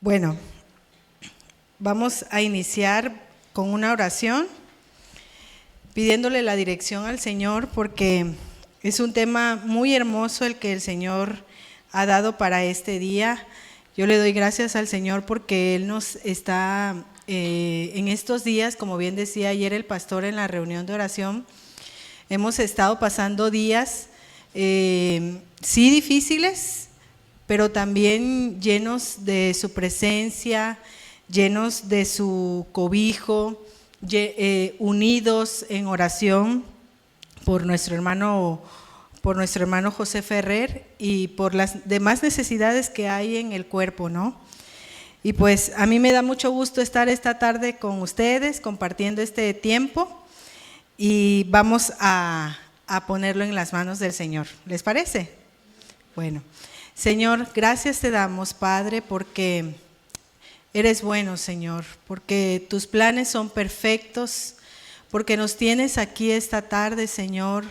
Bueno, vamos a iniciar con una oración, pidiéndole la dirección al Señor, porque es un tema muy hermoso el que el Señor ha dado para este día. Yo le doy gracias al Señor porque Él nos está en estos días, como bien decía ayer el pastor en la reunión de oración, hemos estado pasando días sí difíciles, pero también llenos de su presencia, llenos de su cobijo, unidos en oración por nuestro hermano José Ferrer y por las demás necesidades que hay en el cuerpo, ¿no? Y pues a mí me da mucho gusto estar esta tarde con ustedes, compartiendo este tiempo, y vamos a ponerlo en las manos del Señor. ¿Les parece? Bueno, Señor, gracias te damos, Padre, porque eres bueno, Señor, porque tus planes son perfectos, porque nos tienes aquí esta tarde, Señor,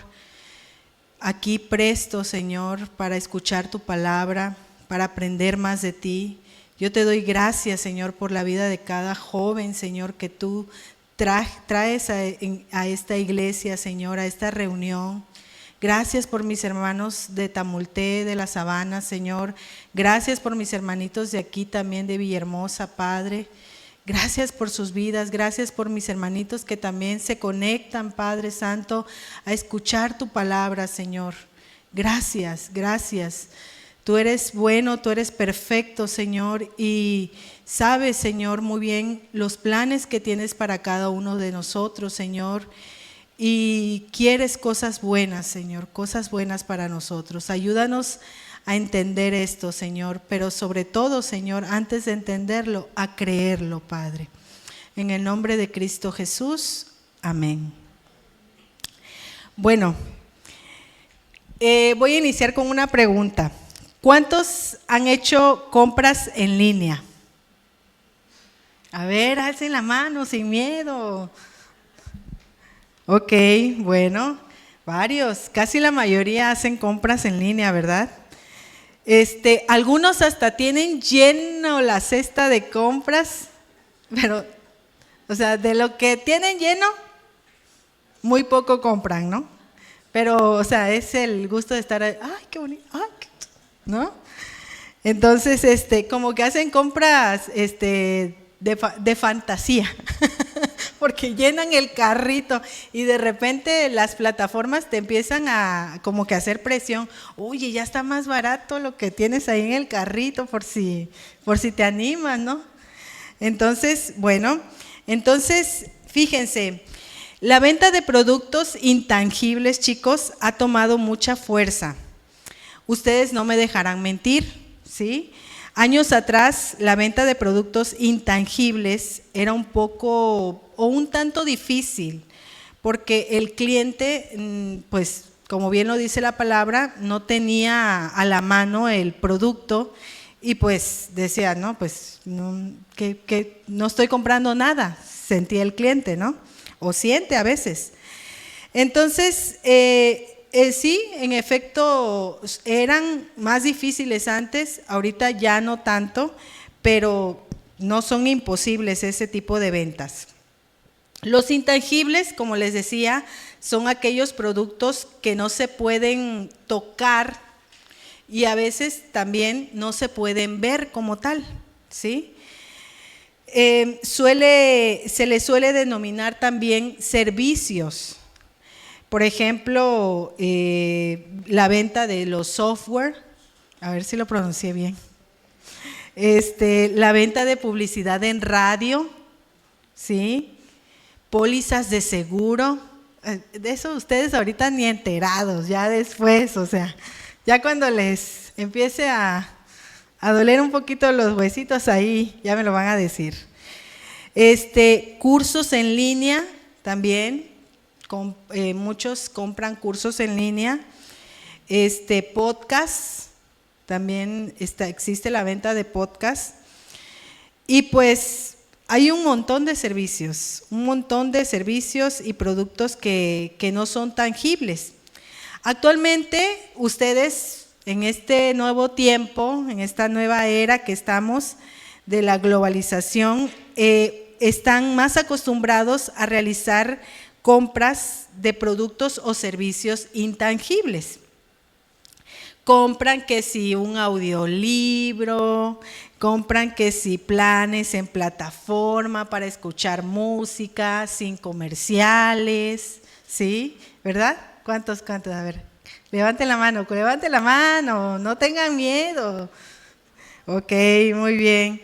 aquí presto, Señor, para escuchar tu palabra, para aprender más de ti. Yo te doy gracias, Señor, por la vida de cada joven, Señor, que tú traes a esta iglesia, Señor, a esta reunión. Gracias por mis hermanos de Tamulté, de La Sabana, Señor. Gracias por mis hermanitos de aquí también de Villahermosa, Padre. Gracias por sus vidas, gracias por mis hermanitos que también se conectan, Padre Santo, a escuchar tu palabra, Señor. Gracias, gracias. Tú eres bueno, tú eres perfecto, Señor, y sabes, Señor, muy bien los planes que tienes para cada uno de nosotros, Señor. Y quieres cosas buenas, Señor, cosas buenas para nosotros. Ayúdanos a entender esto, Señor, pero sobre todo, Señor, antes de entenderlo, a creerlo, Padre. En el nombre de Cristo Jesús, amén. Bueno, voy a iniciar con una pregunta. ¿Cuántos han hecho compras en línea? A ver, alcen la mano sin miedo. Ok, bueno, varios, casi la mayoría hacen compras en línea, ¿verdad? Algunos hasta tienen lleno la cesta de compras, pero, o sea, de lo que tienen lleno, muy poco compran, ¿no? Pero, o sea, es el gusto de estar, ay, qué bonito, ay, ¿no? Entonces, como que hacen compras, de fantasía, porque llenan el carrito y de repente las plataformas te empiezan a como que hacer presión. Oye, ya está más barato lo que tienes ahí en el carrito por si te animas, ¿no? Entonces, bueno, fíjense, la venta de productos intangibles, chicos, ha tomado mucha fuerza. Ustedes no me dejarán mentir, ¿sí? Años atrás, la venta de productos intangibles era un poco o un tanto difícil, porque el cliente, pues, como bien lo dice la palabra, no tenía a la mano el producto y pues decía, no, pues, que no estoy comprando nada, sentía el cliente, ¿no? O siente a veces. Entonces, sí, en efecto, eran más difíciles antes, ahorita ya no tanto, pero no son imposibles ese tipo de ventas. Los intangibles, como les decía, son aquellos productos que no se pueden tocar y a veces también no se pueden ver como tal, ¿sí? Se les suele denominar también servicios. Por ejemplo, la venta de los software, a ver si lo pronuncié bien, la venta de publicidad en radio, ¿sí? Pólizas de seguro, de eso ustedes ahorita ni enterados, ya después, o sea, ya cuando les empiece a doler un poquito los huesitos ahí, ya me lo van a decir. Cursos en línea también. Muchos compran cursos en línea, podcast, también existe la venta de podcast y pues hay un montón de servicios y productos que no son tangibles. Actualmente ustedes en este nuevo tiempo, en esta nueva era que estamos, de la globalización, están más acostumbrados a realizar compras de productos o servicios intangibles. Compran que si un audiolibro, compran que si planes en plataforma para escuchar música, sin comerciales, ¿sí? ¿Verdad? ¿Cuántos? A ver, levanten la mano, no tengan miedo. Ok, muy bien.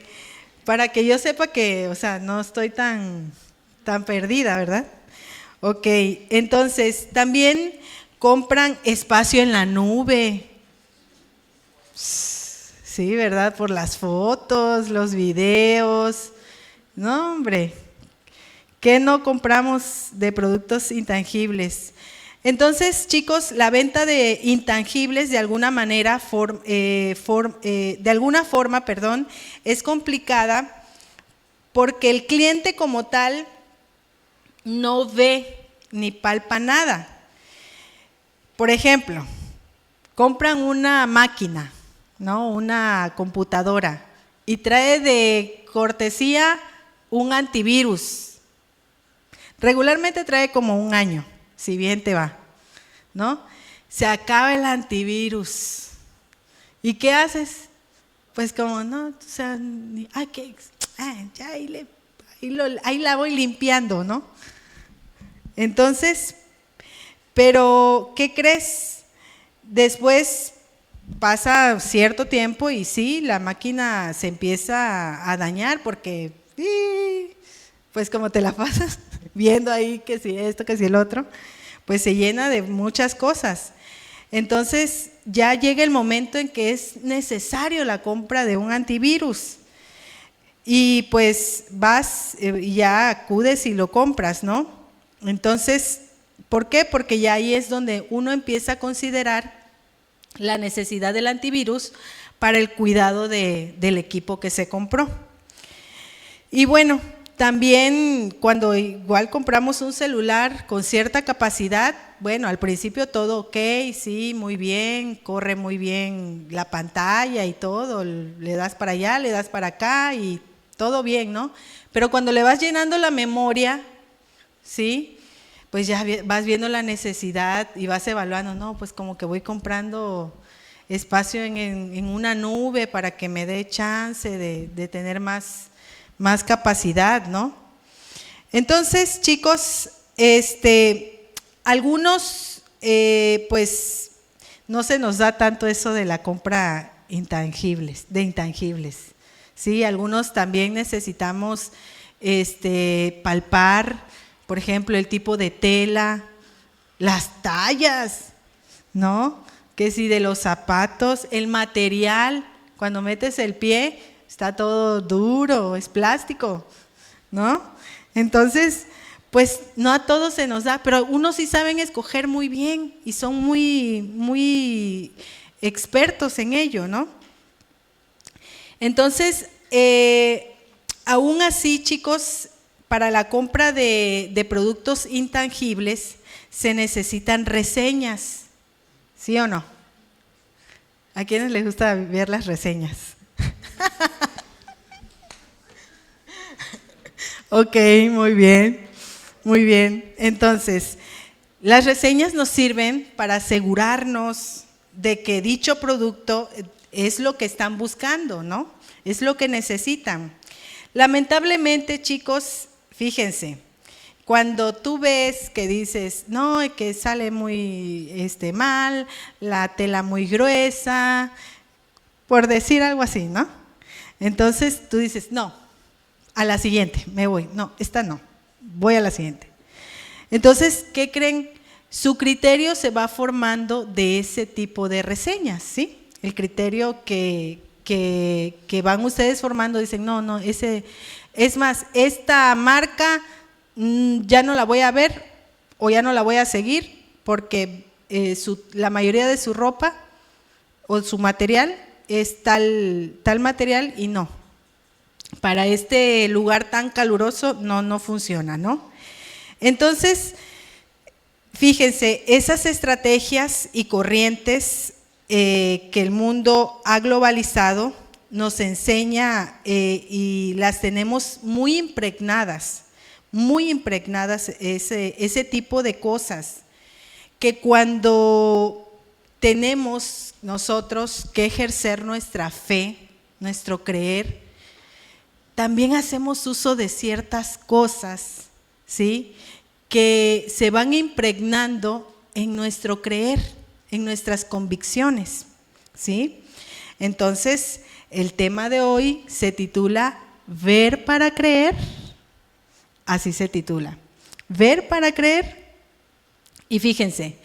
Para que yo sepa que, o sea, no estoy tan perdida, ¿verdad? Ok, entonces también compran espacio en la nube. Sí, ¿verdad? Por las fotos, los videos. No, hombre, ¿qué no compramos de productos intangibles? Entonces, chicos, la venta de intangibles de alguna manera, es complicada porque el cliente como tal no ve ni palpa nada. Por ejemplo, compran una máquina, ¿no? Una computadora y trae de cortesía un antivirus. Regularmente trae como un año, si bien te va, ¿no? Se acaba el antivirus. ¿Y qué haces? Pues como, no, o sea, ya ahí la voy limpiando, ¿no? Entonces, pero ¿qué crees? Después pasa cierto tiempo y sí, la máquina se empieza a dañar porque, pues como te la pasas viendo ahí que si esto, que si el otro, pues se llena de muchas cosas. Entonces ya llega el momento en que es necesario la compra de un antivirus y pues vas y ya acudes y lo compras, ¿no? Entonces, ¿por qué? Porque ya ahí es donde uno empieza a considerar la necesidad del antivirus para el cuidado del equipo que se compró. Y bueno, también cuando igual compramos un celular con cierta capacidad, bueno, al principio todo ok, sí, muy bien, corre muy bien la pantalla y todo, le das para allá, le das para acá y todo bien, ¿no? Pero cuando le vas llenando la memoria, ¿sí? Pues ya vas viendo la necesidad y vas evaluando, no, pues como que voy comprando espacio en una nube para que me dé chance de tener más capacidad, ¿no? Entonces, chicos, algunos, pues, no se nos da tanto eso de la compra de intangibles, ¿sí? Algunos también necesitamos palpar, por ejemplo, el tipo de tela, las tallas, ¿no? Que si de los zapatos, el material, cuando metes el pie, está todo duro, es plástico, ¿no? Entonces, pues no a todos se nos da, pero unos sí saben escoger muy bien y son muy expertos en ello, ¿no? Entonces, aún así, chicos, para la compra de productos intangibles se necesitan reseñas, ¿sí o no? ¿A quiénes les gusta ver las reseñas? Ok, muy bien, muy bien. Entonces, las reseñas nos sirven para asegurarnos de que dicho producto es lo que están buscando, ¿no? Es lo que necesitan. Lamentablemente, chicos, fíjense, cuando tú ves que dices, no, que sale muy mal, la tela muy gruesa, por decir algo así, ¿no? Entonces tú dices, no, a la siguiente, me voy. No, esta no, voy a la siguiente. Entonces, ¿qué creen? Su criterio se va formando de ese tipo de reseñas, ¿sí? El criterio que van ustedes formando, dicen, no, ese, es más, esta marca ya no la voy a ver o ya no la voy a seguir porque la mayoría de su ropa o su material es tal material y no. Para este lugar tan caluroso no funciona, ¿no? Entonces, fíjense, esas estrategias y corrientes que el mundo ha globalizado nos enseña y las tenemos muy impregnadas ese tipo de cosas, que cuando tenemos nosotros que ejercer nuestra fe, nuestro creer, también hacemos uso de ciertas cosas, ¿sí?, que se van impregnando en nuestro creer, en nuestras convicciones, ¿sí? Entonces, el tema de hoy se titula Ver para creer. Así se titula, Ver para creer. Y fíjense,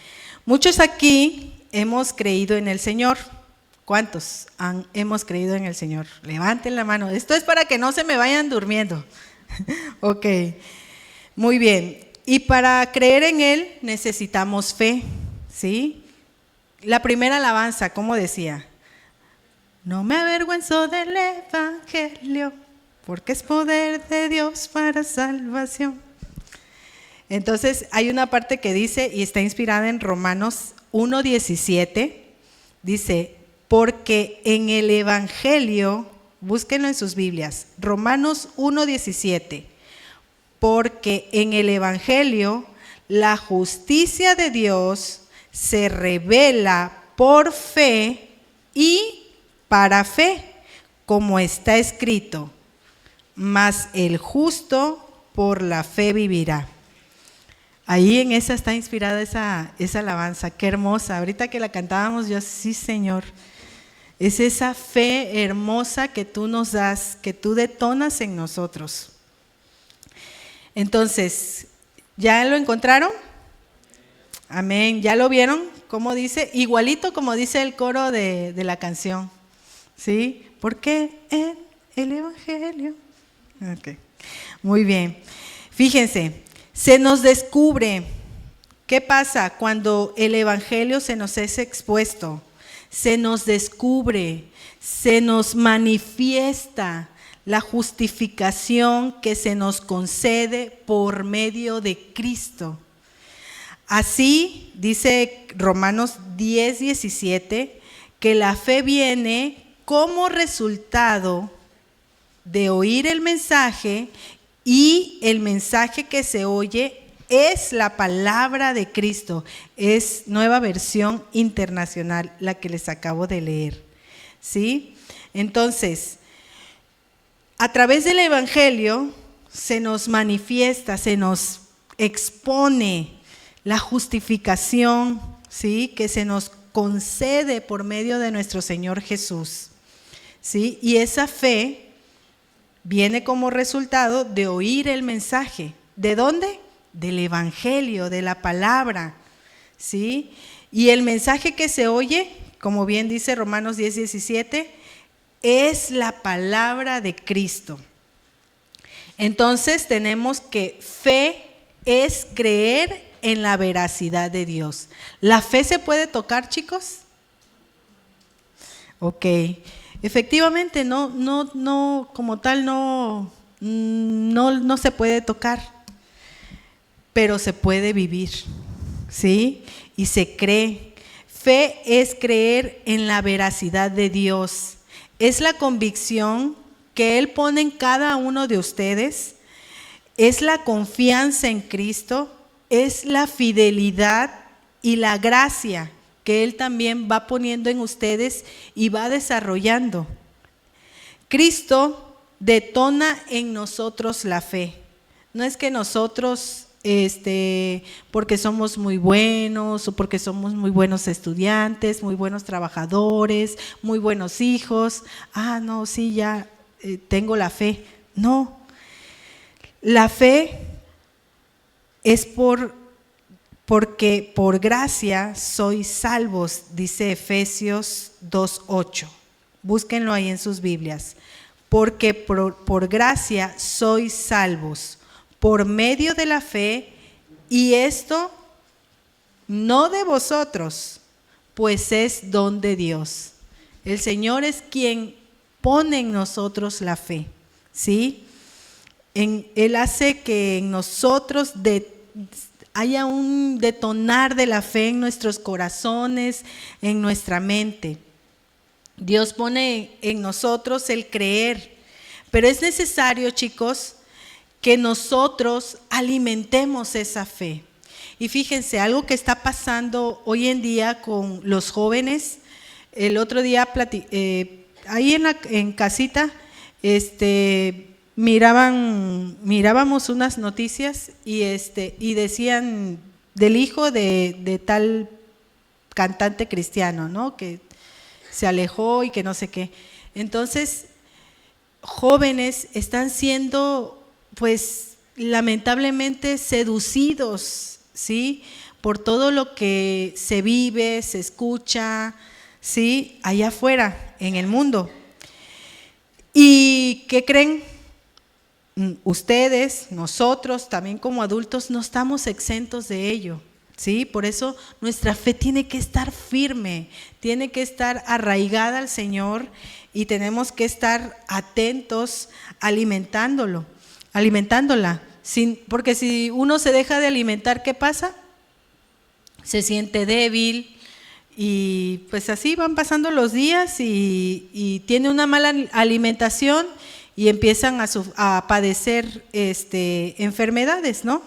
muchos aquí hemos creído en el Señor. ¿Cuántos hemos creído en el Señor? Levanten la mano. Esto es para que no se me vayan durmiendo. Ok, muy bien. Y para creer en Él necesitamos fe, ¿sí? La primera alabanza, ¿cómo decía? No me avergüenzo del Evangelio, porque es poder de Dios para salvación. Entonces hay una parte que dice, y está inspirada en Romanos 1:17, dice, porque en el Evangelio, búsquenlo en sus Biblias, Romanos 1:17, porque en el Evangelio la justicia de Dios se revela por fe y para fe, como está escrito, mas el justo por la fe vivirá. Ahí en esa está inspirada esa alabanza, qué hermosa. Ahorita que la cantábamos, yo, sí, Señor, es esa fe hermosa que tú nos das, que tú detonas en nosotros. Entonces, ¿ya lo encontraron? Amén. ¿Ya lo vieron? ¿Cómo dice? Igualito como dice el coro de la canción, ¿sí? Porque en el Evangelio. Okay. Muy bien. Fíjense, se nos descubre. ¿Qué pasa cuando el Evangelio se nos es expuesto? Se nos descubre, se nos manifiesta la justificación que se nos concede por medio de Cristo. Así dice Romanos 10:17, que la fe viene como resultado de oír el mensaje, y el mensaje que se oye es la palabra de Cristo. Es Nueva Versión Internacional, la que les acabo de leer, ¿sí? Entonces, a través del Evangelio se nos manifiesta, se nos expone la justificación, ¿sí?, que se nos concede por medio de nuestro Señor Jesús, ¿sí? Y esa fe viene como resultado de oír el mensaje. ¿De dónde? Del Evangelio, de la palabra, ¿sí? Y el mensaje que se oye, como bien dice Romanos 10:17, es la palabra de Cristo. Entonces tenemos que fe es creer en la veracidad de Dios. ¿La fe se puede tocar, chicos? Ok. Efectivamente, no, como tal no se puede tocar, pero se puede vivir, ¿sí? Y se cree. Fe es creer en la veracidad de Dios. Es la convicción que Él pone en cada uno de ustedes, es la confianza en Cristo, es la fidelidad y la gracia que Él también va poniendo en ustedes y va desarrollando. Cristo detona en nosotros la fe. No es que nosotros, porque somos muy buenos o porque somos muy buenos estudiantes, muy buenos trabajadores, muy buenos hijos, no, sí, ya tengo la fe. No, la fe es porque por gracia sois salvos, dice Efesios 2:8. Búsquenlo ahí en sus Biblias. Porque por gracia sois salvos, por medio de la fe, y esto no de vosotros, pues es don de Dios. El Señor es quien pone en nosotros la fe, ¿sí? Él hace que en nosotros haya un detonar de la fe en nuestros corazones, en nuestra mente. Dios pone en nosotros el creer, pero es necesario, chicos, que nosotros alimentemos esa fe. Y fíjense, algo que está pasando hoy en día con los jóvenes, el otro día ahí en casita, mirábamos unas noticias y decían del hijo de tal cantante cristiano, ¿no? Que se alejó y que no sé qué. Entonces, jóvenes están siendo, pues, lamentablemente seducidos, ¿sí? Por todo lo que se vive, se escucha, ¿sí? Allá afuera, en el mundo. ¿Y qué creen? Ustedes, nosotros, también como adultos, no estamos exentos de ello, ¿sí? Por eso nuestra fe tiene que estar firme, tiene que estar arraigada al Señor y tenemos que estar atentos alimentándola. Porque si uno se deja de alimentar, ¿qué pasa? Se siente débil y pues así van pasando los días y tiene una mala alimentación y empiezan a padecer enfermedades, ¿no?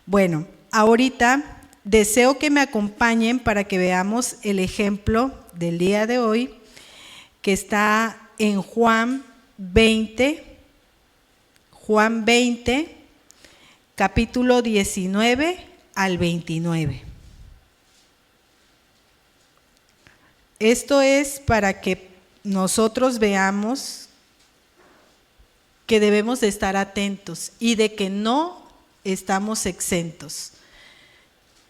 Bueno, ahorita deseo que me acompañen para que veamos el ejemplo del día de hoy, que está en Juan 20, capítulo 19 al 29. Esto es para que nosotros veamos que debemos de estar atentos y de que no estamos exentos,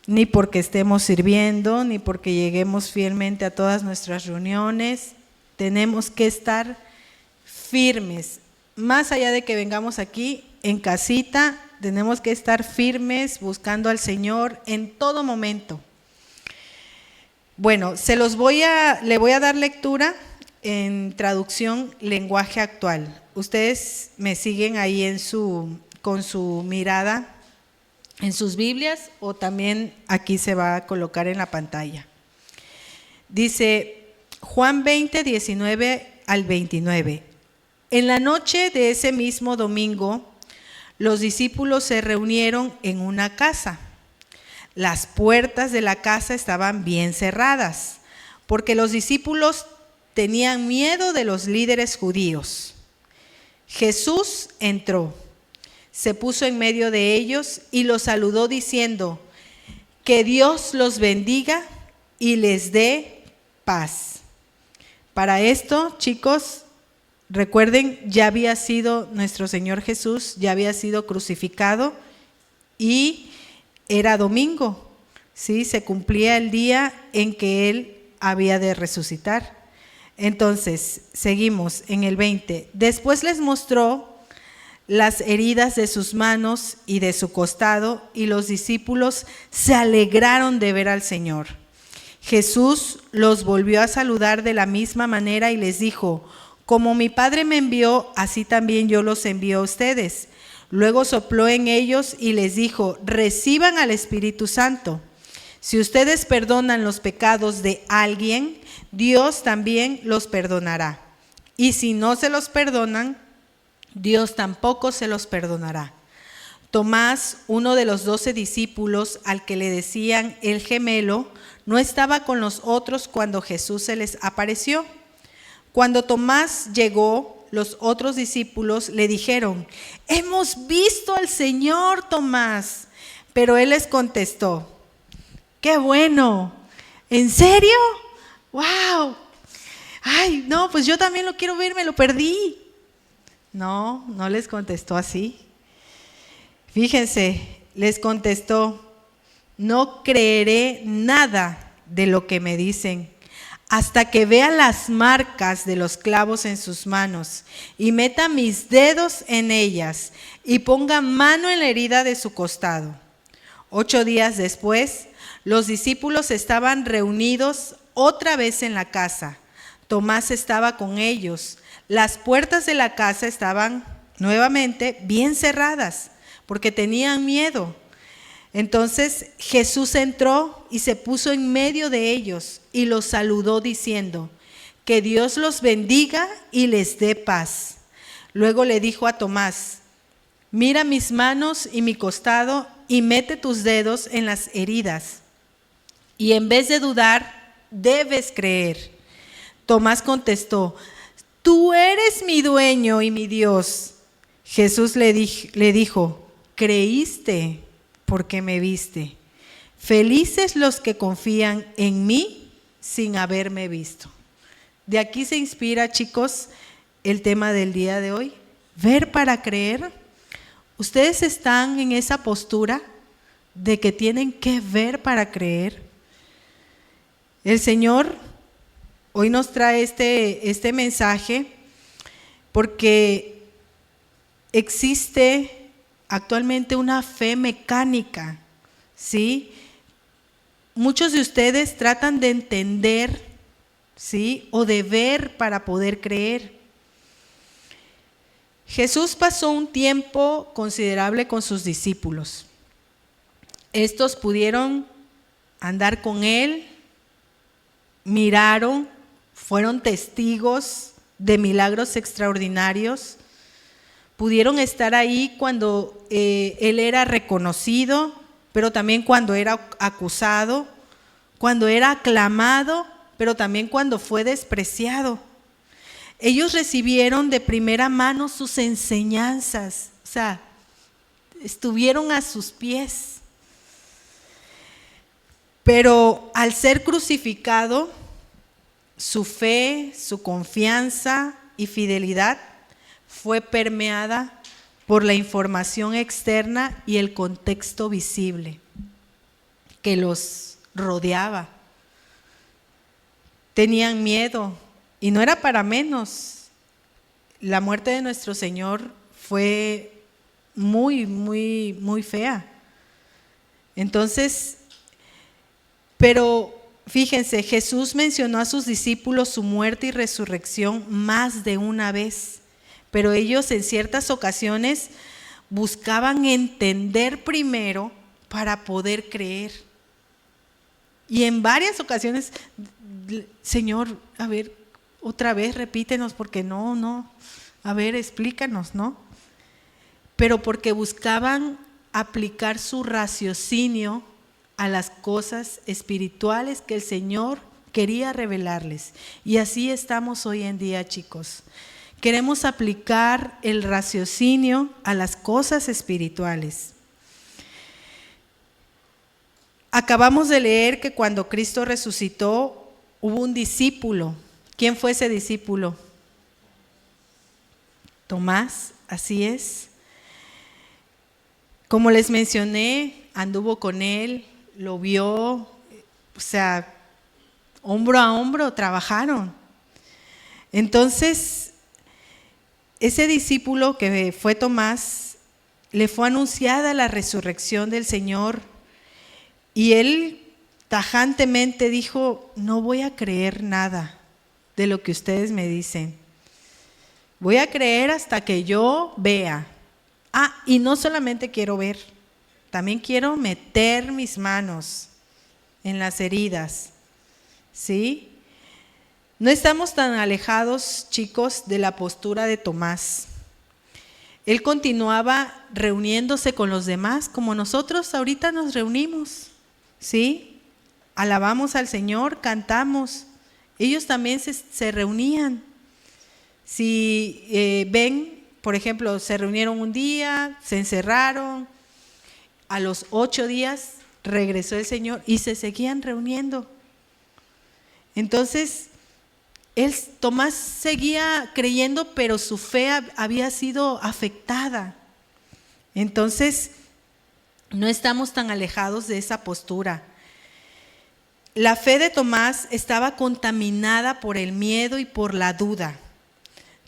ni porque estemos sirviendo, ni porque lleguemos fielmente a todas nuestras reuniones. Tenemos que estar firmes, más allá de que vengamos aquí en casita, tenemos que estar firmes buscando al Señor en todo momento. Bueno, le voy a dar lectura en traducción lenguaje actual. Ustedes me siguen ahí con su mirada en sus Biblias o también aquí se va a colocar en la pantalla. Dice Juan 20, 19 al 29. En la noche de ese mismo domingo, los discípulos se reunieron en una casa. Las puertas de la casa estaban bien cerradas, porque los discípulos tenían miedo de los líderes judíos. Jesús entró, se puso en medio de ellos y los saludó diciendo: que Dios los bendiga y les dé paz. Para esto, chicos, recuerden, ya había sido nuestro Señor Jesús, ya había sido crucificado y era domingo, ¿sí? Se cumplía el día en que Él había de resucitar. Entonces, seguimos en el 20. Después les mostró las heridas de sus manos y de su costado, y los discípulos se alegraron de ver al Señor. Jesús los volvió a saludar de la misma manera y les dijo: como mi Padre me envió, así también yo los envío a ustedes. Luego sopló en ellos y les dijo: reciban al Espíritu Santo. Si ustedes perdonan los pecados de alguien, Dios también los perdonará. Y si no se los perdonan, Dios tampoco se los perdonará. Tomás, uno de los 12 discípulos, al que le decían el gemelo, no estaba con los otros cuando Jesús se les apareció. Cuando Tomás llegó, los otros discípulos le dijeron: hemos visto al Señor, Tomás. Pero él les contestó: ¡qué bueno! ¿En serio? ¡Wow! ¡Ay, no, pues yo también lo quiero ver, me lo perdí! No, no les contestó así. Fíjense, les contestó: no creeré nada de lo que me dicen hasta que vea las marcas de los clavos en sus manos y meta mis dedos en ellas y ponga mano en la herida de su costado. 8 días después, los discípulos estaban reunidos otra vez en la casa. Tomás estaba con ellos. Las puertas de la casa estaban nuevamente bien cerradas porque tenían miedo. Entonces Jesús entró y se puso en medio de ellos y los saludó diciendo: que Dios los bendiga y les dé paz. Luego le dijo a Tomás: mira mis manos y mi costado y mete tus dedos en las heridas. Y en vez de dudar, debes creer. Tomás contestó: tú eres mi dueño y mi Dios. Jesús le dijo: creíste porque me viste. Felices los que confían en mí sin haberme visto. De aquí se inspira, chicos, el tema del día de hoy. Ver para creer. ¿Ustedes están en esa postura de que tienen que ver para creer? El Señor hoy nos trae este mensaje porque existe actualmente una fe mecánica, ¿sí? Muchos de ustedes tratan de entender, ¿sí?, o de ver para poder creer. Jesús pasó un tiempo considerable con sus discípulos. Estos pudieron andar con Él, miraron, fueron testigos de milagros extraordinarios, pudieron estar ahí cuando Él era reconocido, pero también cuando era acusado, cuando era aclamado, pero también cuando fue despreciado. Ellos recibieron de primera mano sus enseñanzas, o sea, estuvieron a sus pies. Pero al ser crucificado, su fe, su confianza y fidelidad fue permeada por la información externa y el contexto visible que los rodeaba. Tenían miedo y no era para menos. La muerte de nuestro Señor fue muy, muy, muy fea. Entonces, pero fíjense, Jesús mencionó a sus discípulos su muerte y resurrección más de una vez, pero ellos en ciertas ocasiones buscaban entender primero para poder creer. Y en varias ocasiones, Señor, a ver, otra vez repítenos porque no, a ver, explícanos, ¿no? Pero porque buscaban aplicar su raciocinio a las cosas espirituales que el Señor quería revelarles. Y así estamos hoy en día, chicos. Queremos aplicar el raciocinio a las cosas espirituales. Acabamos de leer que cuando Cristo resucitó, hubo un discípulo. ¿Quién fue ese discípulo? Tomás, así es. Como les mencioné, anduvo con él, lo vio, o sea, hombro a hombro trabajaron. Entonces, ese discípulo que fue Tomás, le fue anunciada la resurrección del Señor y él tajantemente dijo: no voy a creer nada de lo que ustedes me dicen. Voy a creer hasta que yo vea. Y no solamente quiero ver, también quiero meter mis manos en las heridas, ¿sí? No estamos tan alejados, chicos, de la postura de Tomás. Él continuaba reuniéndose con los demás como nosotros ahorita nos reunimos, ¿sí? Alabamos al Señor, cantamos. Ellos también se reunían. Si ven, por ejemplo, se reunieron un día, se encerraron, a los 8 días regresó el Señor y se seguían reuniendo. Entonces, Tomás seguía creyendo, pero su fe había sido afectada. Entonces, no estamos tan alejados de esa postura. La fe de Tomás estaba contaminada por el miedo y por la duda.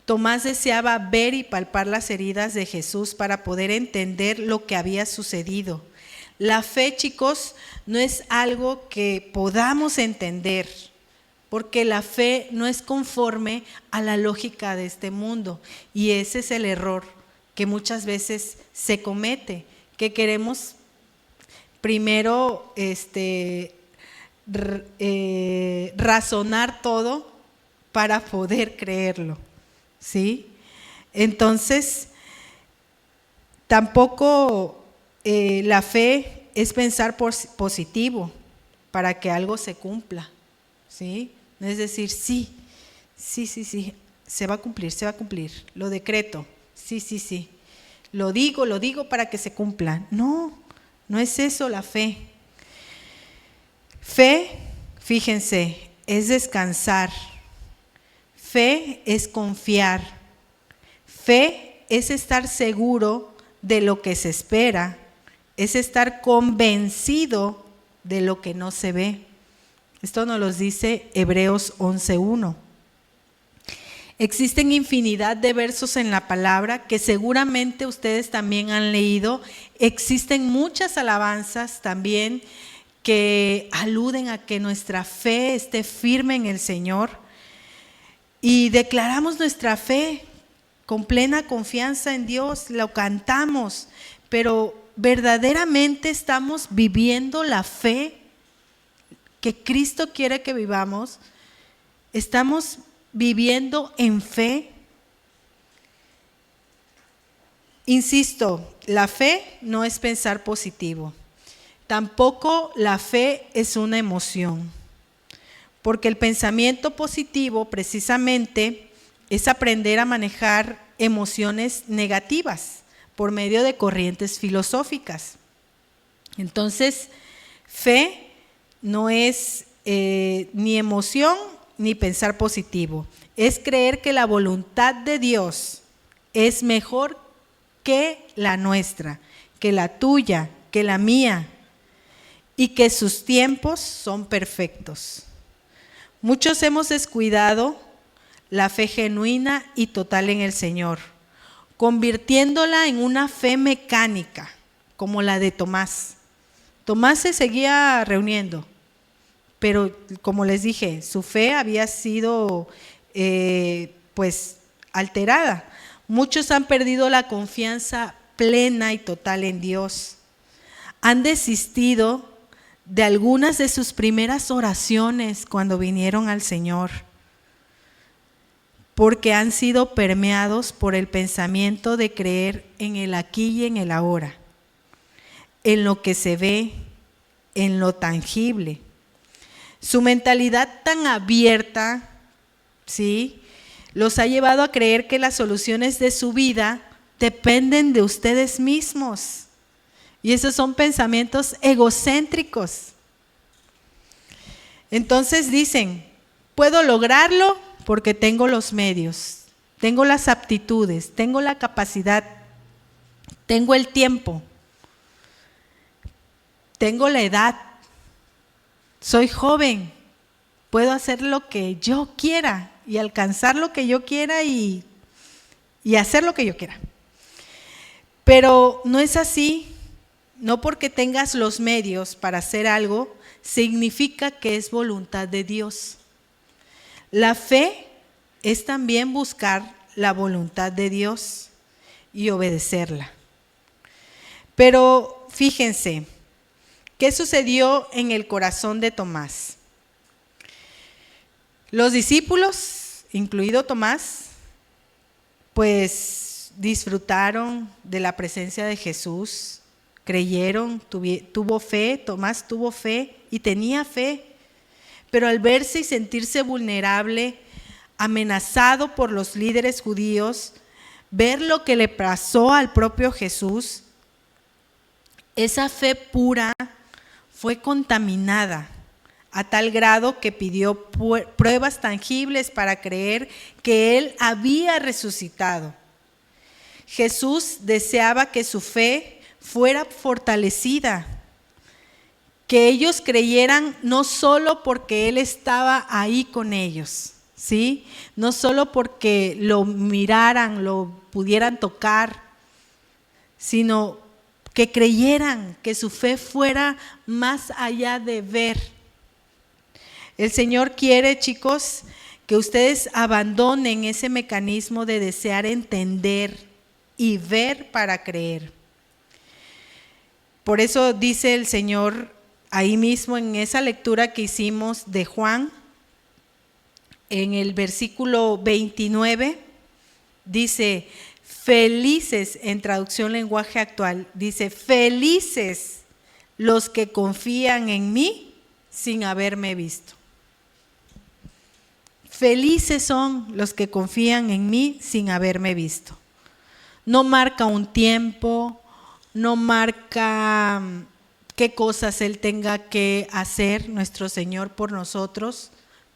Tomás deseaba ver y palpar las heridas de Jesús para poder entender lo que había sucedido. La fe, chicos, no es algo que podamos entender, porque la fe no es conforme a la lógica de este mundo. Y ese es el error que muchas veces se comete, que queremos primero razonar todo para poder creerlo, ¿sí? Entonces, tampoco la fe es pensar positivo para que algo se cumpla, ¿sí? No es decir, sí, se va a cumplir, lo decreto, sí, lo digo para que se cumpla. No, no es eso la fe. Fe, fíjense, es descansar. Fe es confiar. Fe es estar seguro de lo que se espera, es estar convencido de lo que no se ve. Esto nos lo dice Hebreos 11:1. Existen infinidad de versos en la palabra que seguramente ustedes también han leído. Existen muchas alabanzas también que aluden a que nuestra fe esté firme en el Señor. Y declaramos nuestra fe con plena confianza en Dios, lo cantamos, pero verdaderamente estamos viviendo la fe que Cristo quiere que vivamos. Estamos viviendo en fe. Insisto, la fe no es pensar positivo. Tampoco la fe es una emoción, porque el pensamiento positivo precisamente es aprender a manejar emociones negativas por medio de corrientes filosóficas. Entonces, fe no es ni emoción ni pensar positivo. Es creer que la voluntad de Dios es mejor que la nuestra, que la tuya, que la mía, y que sus tiempos son perfectos. Muchos hemos descuidado la fe genuina y total en el Señor, convirtiéndola en una fe mecánica, como la de Tomás. Tomás se seguía reuniendo, pero como les dije, su fe había sido alterada. Muchos han perdido la confianza plena y total en Dios. Han desistido de algunas de sus primeras oraciones cuando vinieron al Señor, porque han sido permeados por el pensamiento de creer en el aquí y en el ahora, en lo que se ve, en lo tangible. Su mentalidad tan abierta, ¿sí?, los ha llevado a creer que las soluciones de su vida dependen de ustedes mismos. Y esos son pensamientos egocéntricos. Entonces dicen, puedo lograrlo porque tengo los medios, tengo las aptitudes, tengo la capacidad, tengo el tiempo, tengo la edad, soy joven, puedo hacer lo que yo quiera y alcanzar lo que yo quiera y hacer lo que yo quiera. Pero no es así. No porque tengas los medios para hacer algo, significa que es voluntad de Dios. La fe es también buscar la voluntad de Dios y obedecerla. Pero fíjense, ¿qué sucedió en el corazón de Tomás? Los discípulos, incluido Tomás, pues disfrutaron de la presencia de Jesús. Creyeron, tuvo fe, Tomás tuvo fe y tenía fe, pero al verse y sentirse vulnerable, amenazado por los líderes judíos, ver lo que le pasó al propio Jesús, esa fe pura fue contaminada a tal grado que pidió pruebas tangibles para creer que Él había resucitado. Jesús deseaba que su fe fuera fortalecida, que ellos creyeran no solo porque Él estaba ahí con ellos, ¿sí?, no solo porque lo miraran, lo pudieran tocar, sino que creyeran, que su fe fuera más allá de ver. El Señor quiere, chicos, que ustedes abandonen ese mecanismo de desear entender y ver para creer. Por eso dice el Señor ahí mismo en esa lectura que hicimos de Juan, en el versículo 29, dice, felices, en traducción lenguaje actual, dice, felices los que confían en mí sin haberme visto. Felices son los que confían en mí sin haberme visto. No marca un tiempo, no marca qué cosas Él tenga que hacer, nuestro Señor, por nosotros,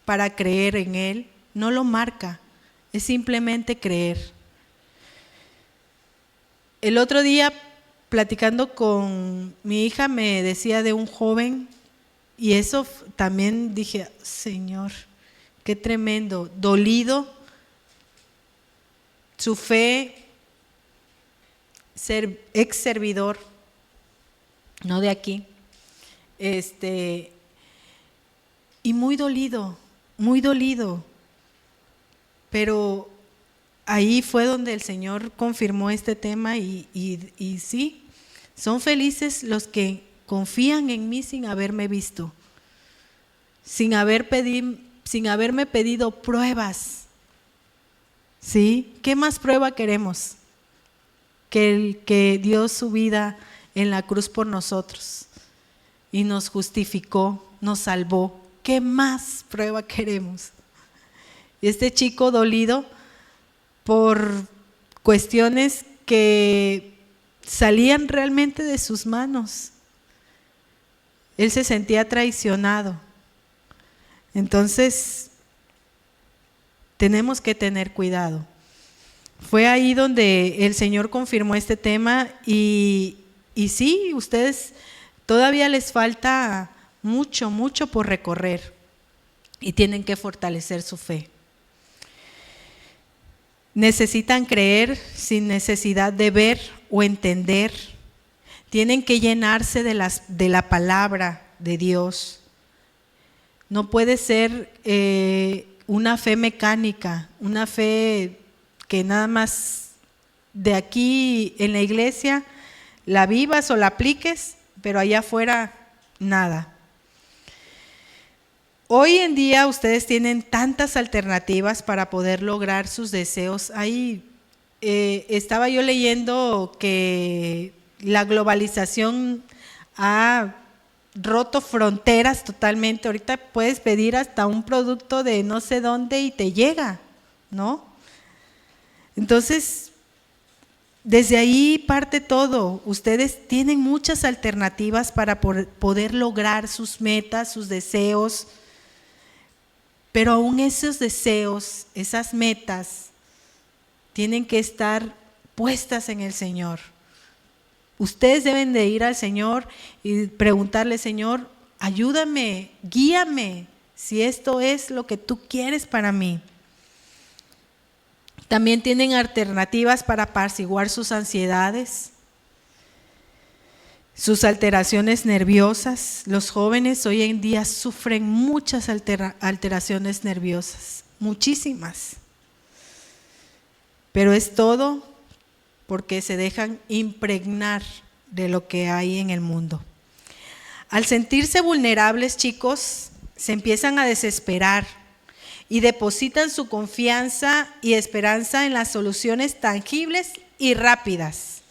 para creer en Él. No lo marca, es simplemente creer. El otro día, platicando con mi hija, me decía de un joven, y eso también dije, Señor, qué tremendo, dolido, su fe, ser ex servidor, no de aquí, y muy dolido, pero ahí fue donde el Señor confirmó este tema y sí, son felices los que confían en mí sin haberme visto, sin haberme pedido pruebas. ¿Sí? ¿Qué más prueba queremos? Que dio su vida en la cruz por nosotros y nos justificó, nos salvó. ¿Qué más prueba queremos? Y este chico dolido por cuestiones que salían realmente de sus manos. Él se sentía traicionado. Entonces, tenemos que tener cuidado. Fue ahí donde el Señor confirmó este tema y sí, ustedes todavía les falta mucho por recorrer y tienen que fortalecer su fe. Necesitan creer sin necesidad de ver o entender. Tienen que llenarse de la palabra de Dios. No puede ser una fe mecánica, una fe que nada más de aquí en la iglesia la vivas o la apliques, pero allá afuera nada. Hoy en día ustedes tienen tantas alternativas para poder lograr sus deseos. Ahí estaba yo leyendo que la globalización ha roto fronteras totalmente. Ahorita puedes pedir hasta un producto de no sé dónde y te llega, ¿no? Entonces, desde ahí parte todo. Ustedes tienen muchas alternativas para poder lograr sus metas, sus deseos, pero aún esos deseos, esas metas, tienen que estar puestas en el Señor. Ustedes deben de ir al Señor y preguntarle, Señor, ayúdame, guíame, si esto es lo que tú quieres para mí. También tienen alternativas para apaciguar sus ansiedades, sus alteraciones nerviosas. Los jóvenes hoy en día sufren muchas alteraciones nerviosas, muchísimas. Pero es todo porque se dejan impregnar de lo que hay en el mundo. Al sentirse vulnerables, chicos, se empiezan a desesperar y depositan su confianza y esperanza en las soluciones tangibles y rápidas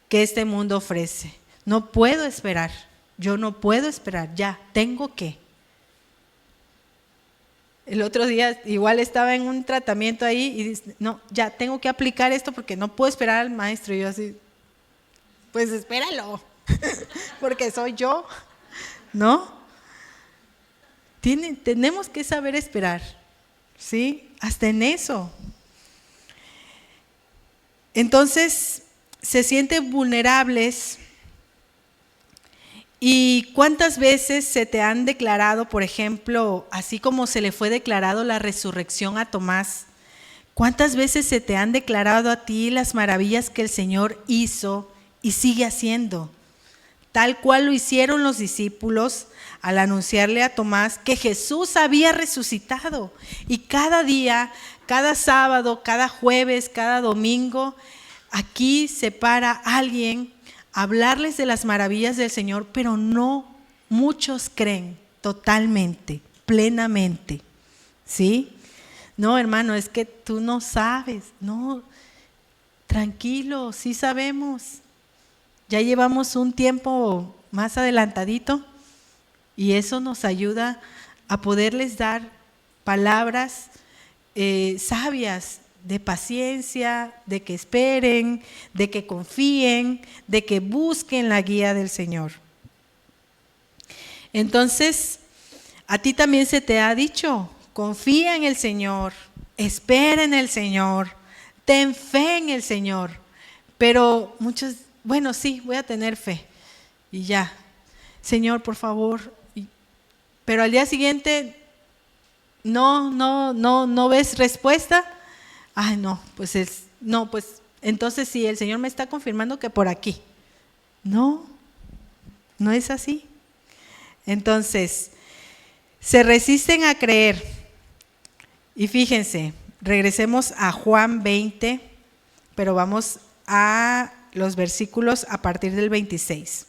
que este mundo ofrece. No puedo esperar, yo no puedo esperar, ya, tengo que. El otro día igual estaba en un tratamiento ahí y dice, no, ya tengo que aplicar esto porque no puedo esperar al maestro. Y yo así, pues espéralo, porque soy yo, ¿no? Tenemos que saber esperar, ¿sí? Hasta en eso. Entonces, se sienten vulnerables. ¿Y cuántas veces se te han declarado, por ejemplo, así como se le fue declarado la resurrección a Tomás, cuántas veces se te han declarado a ti las maravillas que el Señor hizo y sigue haciendo? Tal cual lo hicieron los discípulos al anunciarle a Tomás que Jesús había resucitado. Y cada día, cada sábado, cada jueves, cada domingo, aquí se para alguien hablarles de las maravillas del Señor, pero no muchos creen totalmente, plenamente, ¿sí? No, hermano, es que tú no sabes. No, tranquilo, sí sabemos. Ya llevamos un tiempo más adelantadito y eso nos ayuda a poderles dar palabras sabias de paciencia, de que esperen, de que confíen, de que busquen la guía del Señor. Entonces, a ti también se te ha dicho, confía en el Señor, espera en el Señor, ten fe en el Señor. Pero muchos, bueno, sí, voy a tener fe y ya. Señor, por favor. Pero al día siguiente no ves respuesta. Ay, no, pues entonces sí, el Señor me está confirmando que por aquí. No es así. Entonces, se resisten a creer. Y fíjense, regresemos a Juan 20, pero vamos a los versículos a partir del 26.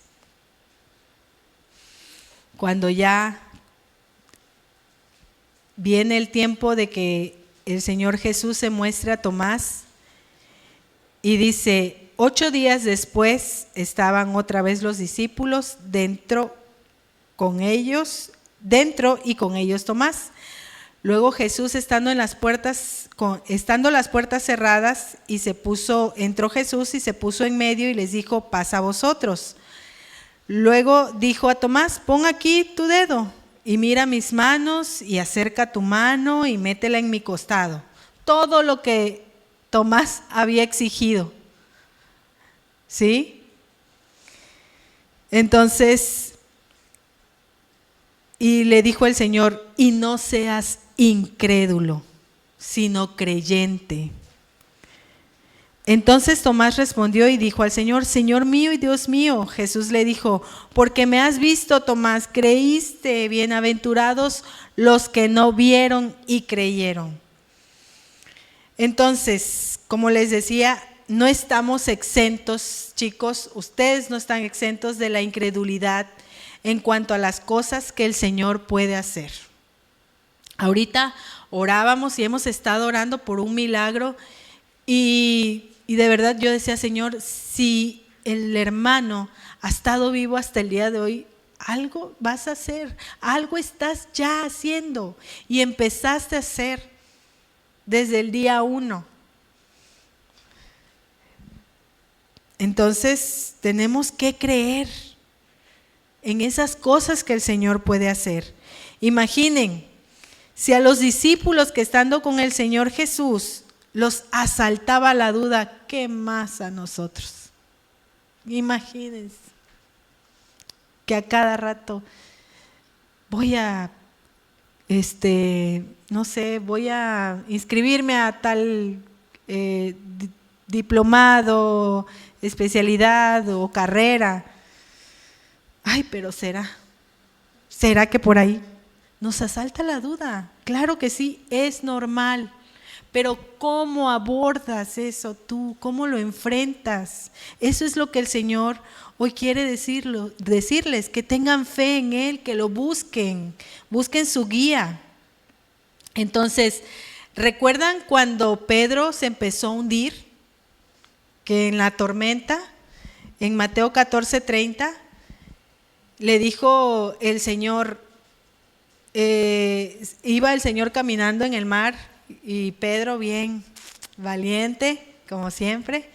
Cuando ya viene el tiempo de que el Señor Jesús se muestra a Tomás y dice, 8 días después estaban otra vez los discípulos dentro y con ellos Tomás. Luego Jesús estando las puertas cerradas entró Jesús y se puso en medio y les dijo, pasa a vosotros. Luego dijo a Tomás, pon aquí tu dedo y mira mis manos y acerca tu mano y métela en mi costado. Todo lo que Tomás había exigido. ¿Sí? Entonces, y le dijo el Señor, y no seas incrédulo, sino creyente. Entonces Tomás respondió y dijo al Señor, Señor mío y Dios mío. Jesús le dijo, porque me has visto, Tomás, creíste. Bienaventurados los que no vieron y creyeron. Entonces, como les decía, no estamos exentos, chicos, ustedes no están exentos de la incredulidad en cuanto a las cosas que el Señor puede hacer. Ahorita orábamos y hemos estado orando por un milagro y de verdad yo decía, Señor, si el hermano ha estado vivo hasta el día de hoy, algo vas a hacer, algo estás ya haciendo y empezaste a hacer desde el día 1. Entonces tenemos que creer en esas cosas que el Señor puede hacer. Imaginen, si a los discípulos que estando con el Señor Jesús los asaltaba la duda, ¿qué más a nosotros? Imagínense que a cada rato voy a inscribirme a tal diplomado, especialidad o carrera. Ay, pero ¿será que por ahí nos asalta la duda? Claro que sí, es normal. Pero ¿cómo abordas eso tú? ¿Cómo lo enfrentas? Eso es lo que el Señor hoy quiere decirles, que tengan fe en Él, que lo busquen su guía. Entonces, ¿recuerdan cuando Pedro se empezó a hundir? Que en la tormenta, en Mateo 14:30, le dijo el Señor, iba el Señor caminando en el mar y Pedro bien valiente, como siempre.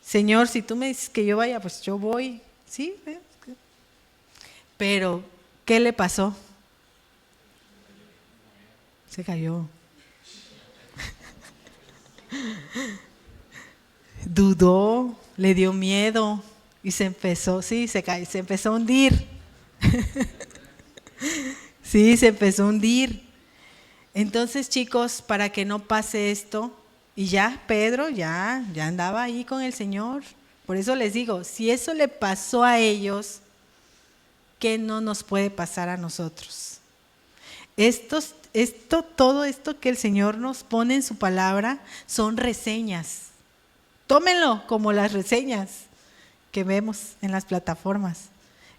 Señor, si tú me dices que yo vaya, pues yo voy. Sí, pero ¿qué le pasó? Se cayó. Dudó, le dio miedo y se empezó a hundir. Sí, se empezó a hundir. Entonces, chicos, para que no pase esto, y ya Pedro ya andaba ahí con el Señor. Por eso les digo, si eso le pasó a ellos, ¿qué no nos puede pasar a nosotros? Todo esto que el Señor nos pone en su palabra son reseñas. Tómenlo como las reseñas que vemos en las plataformas.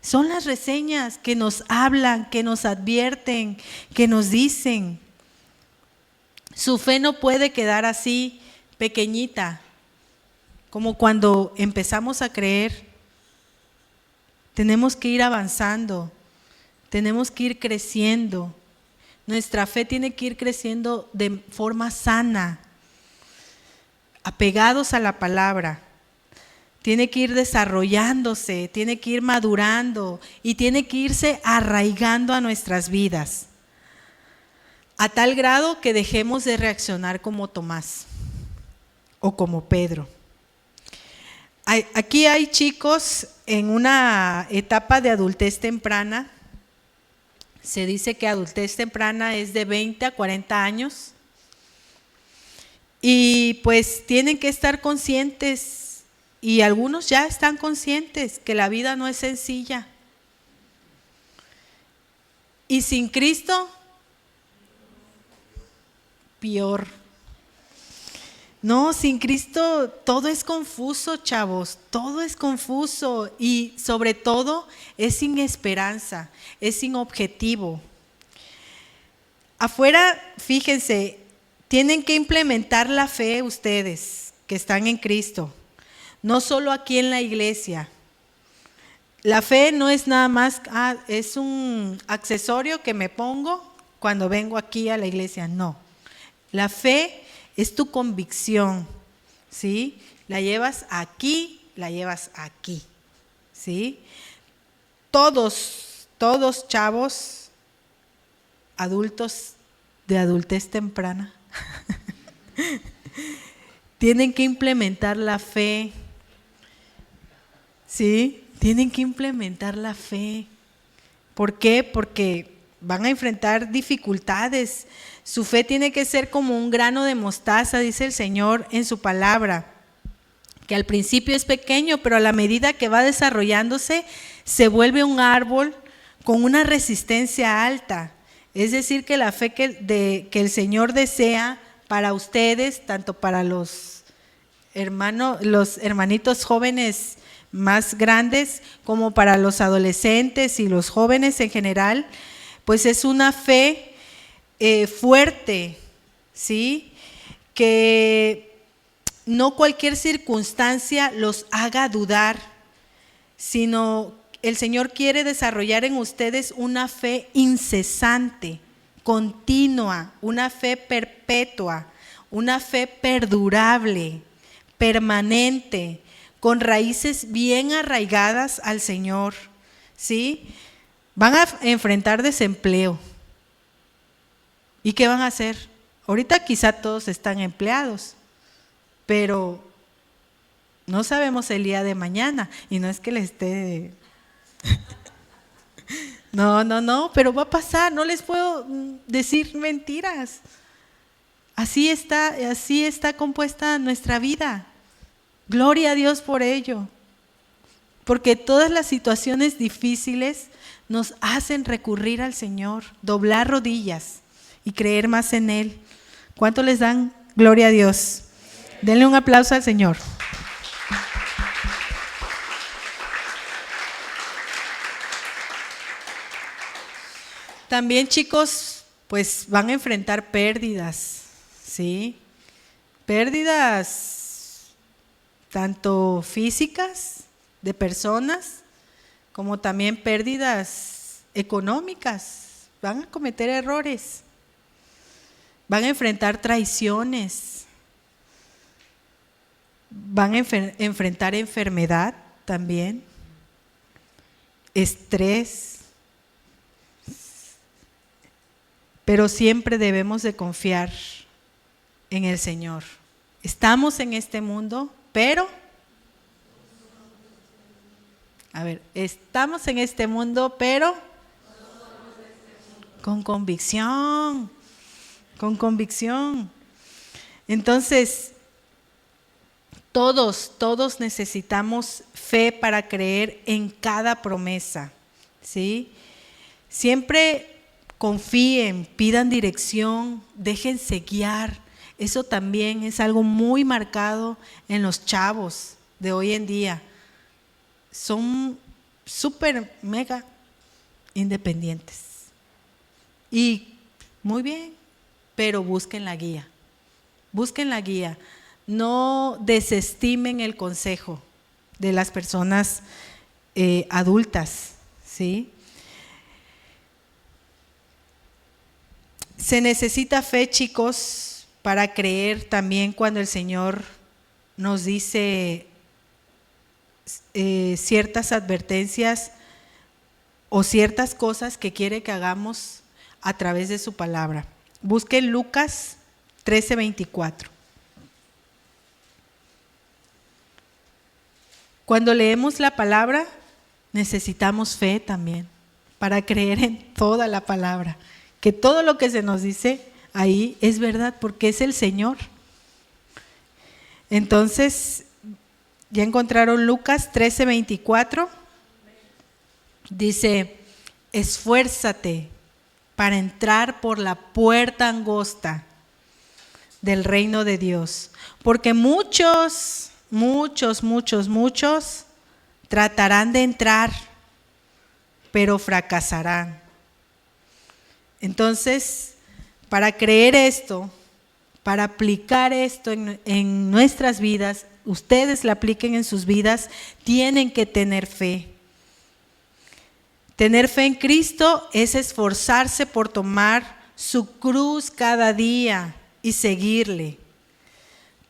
Son las reseñas que nos hablan, que nos advierten, que nos dicen. Su fe no puede quedar así, pequeñita, como cuando empezamos a creer. Tenemos que ir avanzando, tenemos que ir creciendo. Nuestra fe tiene que ir creciendo de forma sana, apegados a la palabra. Tiene que ir desarrollándose, tiene que ir madurando y tiene que irse arraigando a nuestras vidas, a tal grado que dejemos de reaccionar como Tomás o como Pedro. Aquí hay chicos en una etapa de adultez temprana. Se dice que adultez temprana es de 20 a 40 años. Y pues tienen que estar conscientes, y algunos ya están conscientes, que la vida no es sencilla. Y sin Cristo, peor. No, sin Cristo todo es confuso, chavos, todo es confuso y sobre todo es sin esperanza, es sin objetivo. Afuera, fíjense, tienen que implementar la fe ustedes que están en Cristo, no solo aquí en la iglesia. La fe no es nada más, es un accesorio que me pongo cuando vengo aquí a la iglesia, no. La fe es tu convicción, ¿sí? La llevas aquí, ¿sí? Todos chavos, adultos de adultez temprana, tienen que implementar la fe, ¿sí? Tienen que implementar la fe. ¿Por qué? Porque van a enfrentar dificultades. Su fe tiene que ser como un grano de mostaza, dice el Señor en su palabra, que al principio es pequeño, pero a la medida que va desarrollándose, se vuelve un árbol con una resistencia alta. Es decir, que la fe que el Señor desea para ustedes, tanto para los hermanitos jóvenes más grandes, como para los adolescentes y los jóvenes en general, pues es una fe fuerte, ¿sí? Que no cualquier circunstancia los haga dudar, sino el Señor quiere desarrollar en ustedes una fe incesante, continua, una fe perpetua, una fe perdurable, permanente, con raíces bien arraigadas al Señor, ¿sí? Van a enfrentar desempleo. ¿Y qué van a hacer? Ahorita quizá todos están empleados, pero no sabemos el día de mañana. Y no es que les esté… No, pero va a pasar, no les puedo decir mentiras. Así está compuesta nuestra vida. Gloria a Dios por ello. Porque todas las situaciones difíciles nos hacen recurrir al Señor, doblar rodillas y creer más en Él. ¿Cuánto les dan gloria a Dios? Denle un aplauso al Señor. También, chicos, pues van a enfrentar pérdidas, ¿sí? Pérdidas tanto físicas de personas, como también pérdidas económicas. Van a cometer errores, van a enfrentar traiciones, van a enfrentar enfermedad también, estrés, pero siempre debemos de confiar en el Señor. Estamos en este mundo, pero… estamos en este mundo, pero con convicción, con convicción. Entonces, todos necesitamos fe para creer en cada promesa, ¿sí? Siempre confíen, pidan dirección, déjense guiar. Eso también es algo muy marcado en los chavos de hoy en día. Son súper, mega independientes. Y muy bien, pero busquen la guía. Busquen la guía. No desestimen el consejo de las personas adultas, ¿sí? Se necesita fe, chicos, para creer también cuando el Señor nos dice ciertas advertencias o ciertas cosas que quiere que hagamos a través de su palabra. Busquen Lucas 13:24. Cuando leemos la palabra, necesitamos fe también para creer en toda la palabra, que todo lo que se nos dice ahí es verdad porque es el Señor. Entonces, ¿ya encontraron Lucas 13:24? Dice, esfuérzate para entrar por la puerta angosta del reino de Dios, porque muchos tratarán de entrar, pero fracasarán. Entonces, para creer esto, para aplicar esto en nuestras vidas, ustedes la apliquen en sus vidas, tienen que tener fe. Tener fe en Cristo es esforzarse por tomar su cruz cada día y seguirle.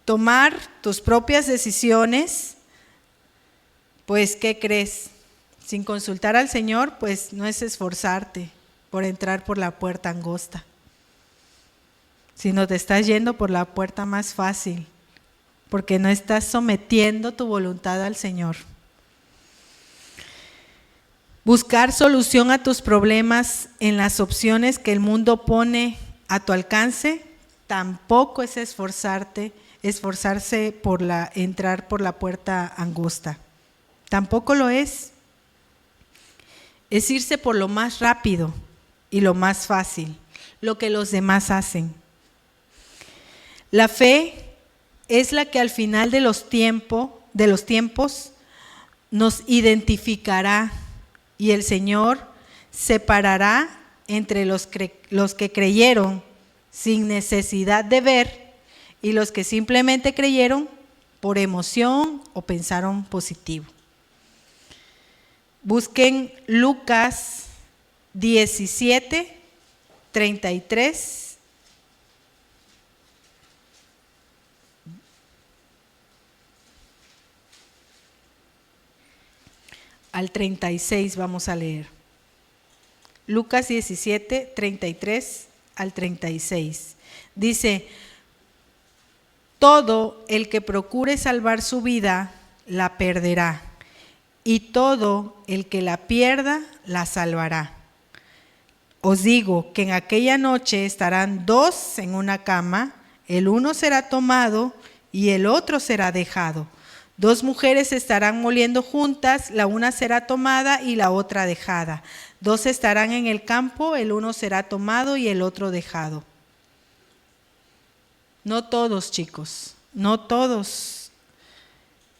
Tomar tus propias decisiones, pues ¿qué crees? Sin consultar al Señor, pues no es esforzarte por entrar por la puerta angosta, sino te estás yendo por la puerta más fácil, porque no estás sometiendo tu voluntad al Señor. Buscar solución a tus problemas en las opciones que el mundo pone a tu alcance tampoco es esforzarse por entrar por la puerta angosta. Tampoco lo es. Es irse por lo más rápido y lo más fácil, lo que los demás hacen. La fe es la que al final de los tiempos nos identificará y el Señor separará entre los que creyeron sin necesidad de ver y los que simplemente creyeron por emoción o pensaron positivo. Busquen Lucas 17:33 al 36 vamos a leer. Lucas 17:33 al 36. Dice, todo el que procure salvar su vida, la perderá, y todo el que la pierda, la salvará. Os digo que en aquella noche estarán dos en una cama, el uno será tomado y el otro será dejado. Dos mujeres estarán moliendo juntas, la una será tomada y la otra dejada. Dos estarán en el campo, el uno será tomado y el otro dejado. No todos, chicos, no todos